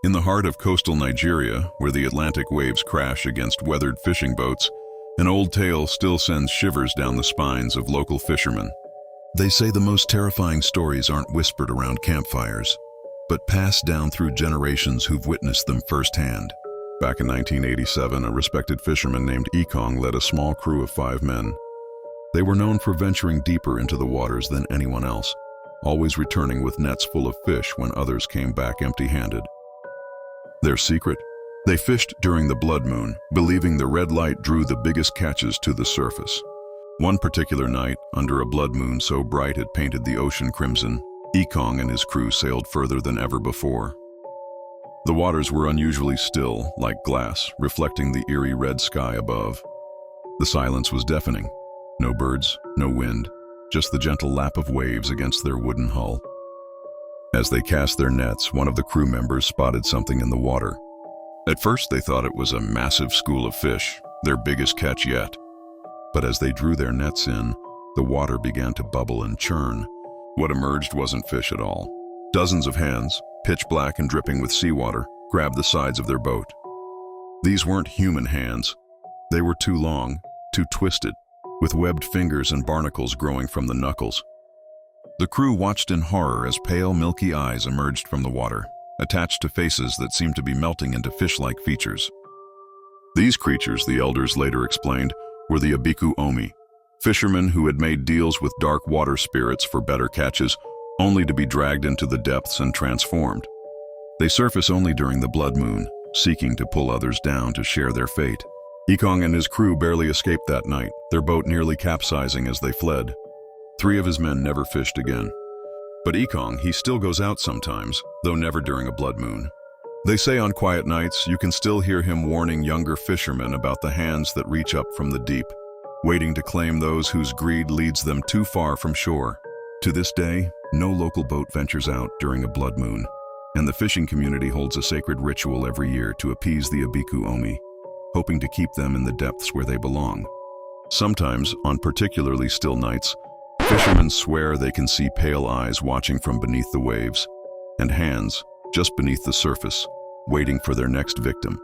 In the heart of coastal Nigeria, where the Atlantic waves crash against weathered fishing boats, an old tale still sends shivers down the spines of local fishermen. They say the most terrifying stories aren't whispered around campfires, but passed down through generations who've witnessed them firsthand. Back in 1987, a respected fisherman named Ekong led a small crew of 5 men. They were known for venturing deeper into the waters than anyone else, always returning with nets full of fish when others came back empty-handed. Their secret? They fished during the blood moon, believing the red light drew the biggest catches to the surface. One particular night, under a blood moon so bright it painted the ocean crimson, Ekong and his crew sailed further than ever before. The waters were unusually still, like glass, reflecting the eerie red sky above. The silence was deafening. No birds, no wind, just the gentle lap of waves against their wooden hull. As they cast their nets, one of the crew members spotted something in the water. At first, they thought it was a massive school of fish, their biggest catch yet. But as they drew their nets in, the water began to bubble and churn. What emerged wasn't fish at all. Dozens of hands, pitch black and dripping with seawater, grabbed the sides of their boat. These weren't human hands. They were too long, too twisted, with webbed fingers and barnacles growing from the knuckles. The crew watched in horror as pale, milky eyes emerged from the water, attached to faces that seemed to be melting into fish-like features. These creatures, the elders later explained, were the Abiku Omi, fishermen who had made deals with dark water spirits for better catches, only to be dragged into the depths and transformed. They surface only during the blood moon, seeking to pull others down to share their fate. Ekong and his crew barely escaped that night, their boat nearly capsizing as they fled. 3 of his men never fished again. But Ekong, he still goes out sometimes, though never during a blood moon. They say on quiet nights you can still hear him warning younger fishermen about the hands that reach up from the deep, waiting to claim those whose greed leads them too far from shore. To this day, no local boat ventures out during a blood moon, and the fishing community holds a sacred ritual every year to appease the Abiku Omi, hoping to keep them in the depths where they belong. Sometimes, on particularly still nights, fishermen swear they can see pale eyes watching from beneath the waves, and hands, just beneath the surface, waiting for their next victim.